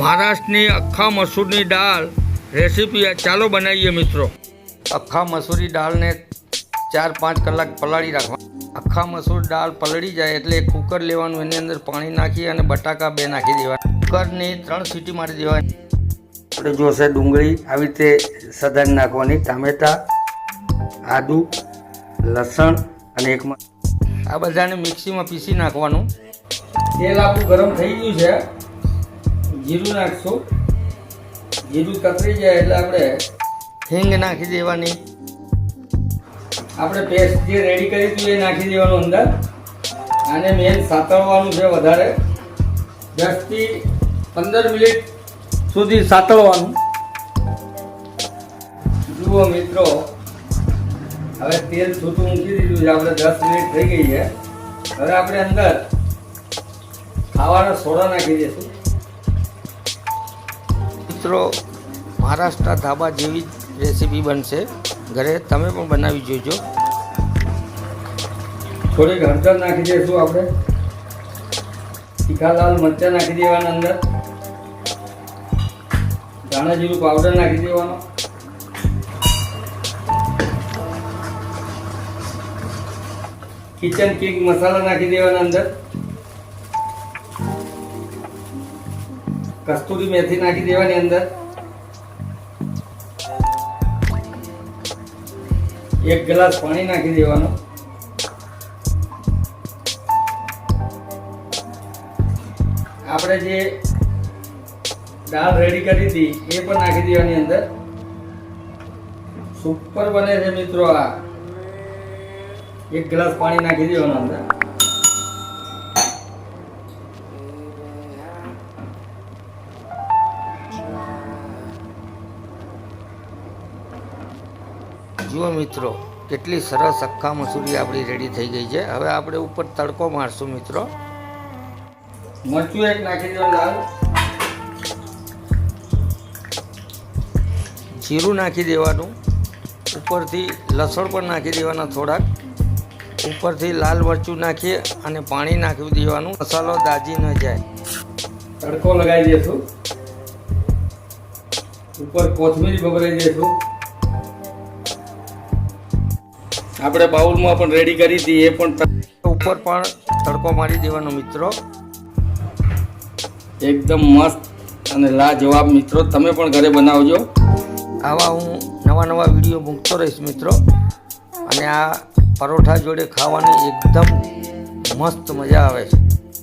મહારાષ્ટ્રની અખ્ખા મસૂરની દાળ રેસીપી ચાલો બનાવીએ મિત્રો। અખ્ખા મસૂરી દાળને 4-5 કલાક પલાળી રાખવા। અખ્ખા મસૂર દાળ પલળી જાય એટલે કુકર લેવાનું, એની અંદર પાણી નાખી અને બટાકા 2 નાખી દેવાના। કુકરની 3 સીટી મારી દેવાની। આપણે જોશે ડુંગળી આવી રીતે સધારી નાખવાની, ટામેટા, આદુ, લસણ અને એક આ બધાને મિક્સીમાં પીસી નાખવાનું। તેલ આપણું ગરમ થઈ ગયું છે, જીરું નાખશું। જીરું તતરી જાય એટલે આપણે હિંગ નાખી દેવાની। આપણે પેસ્ટ જે રેડી કરી હતું એ નાખી દેવાનું અંદર। આને મેન સાતળવાનું છે વધારે, 10 થી 15 મિનિટ સુધી સાતળવાનું। જુઓ મિત્રો, હવે તેલ છૂટું મૂકી દીધું છે, આપણે 10 મિનિટ થઈ ગઈ છે। હવે આપણે અંદર ખાવાના સોડા નાખી દઈશું। મિત્રો, મહારાષ્ટ્ર ધાબા જેવી રેસીપી બનશે, ઘરે તમે પણ બનાવી જોજો। થોડીક હળદર નાખી દઈશું આપણે, તીખા લાલ મરચાં નાખી દેવાના અંદર, ધાણા જીરું પાવડર નાખી દેવાનો, કિચન કિંગ મસાલા નાખી દેવાના અંદર, કસ્તુરી મેથી નાખી દેવાની અંદર, 1 ગ્લાસ પાણી નાખી દેવાનું। આપણે જે દાળ રેડી કરી હતી એ પણ નાખી દેવાની અંદર। સુપર બને છે મિત્રો આ। 1 ગ્લાસ પાણી નાખી દેવાનું અંદર। જુઓ મિત્રો, કેટલી સરસ અખ્ખા મસૂરી આપણી રેડી થઈ ગઈ છે। હવે આપણે ઉપર તડકો મારશું મિત્રો। મરચું 1 નાખી દેવાનું લાલ, જીરું નાખી દેવાનું, ઉપરથી લસણ પણ નાખી દેવાના થોડાક, ઉપરથી લાલ મરચું નાખીએ અને પાણી નાખી દેવાનું, મસાલો દાજી ન જાય। તડકો લગાવી દઈશું, ઉપર કોથમીર ભભરાઈ દઈશું। આપણે બાઉલમાં પણ રેડી કરી હતી, એ પણ ઉપર પણ તડકો મારી દેવાનો મિત્રો। એકદમ મસ્ત અને લાજવાબ મિત્રો, તમે પણ ઘરે બનાવજો। આવા હું નવા વિડીયો મૂકતો રહીશ મિત્રો, અને આ પરોઠા જોડે ખાવાની એકદમ મસ્ત મજા આવે છે।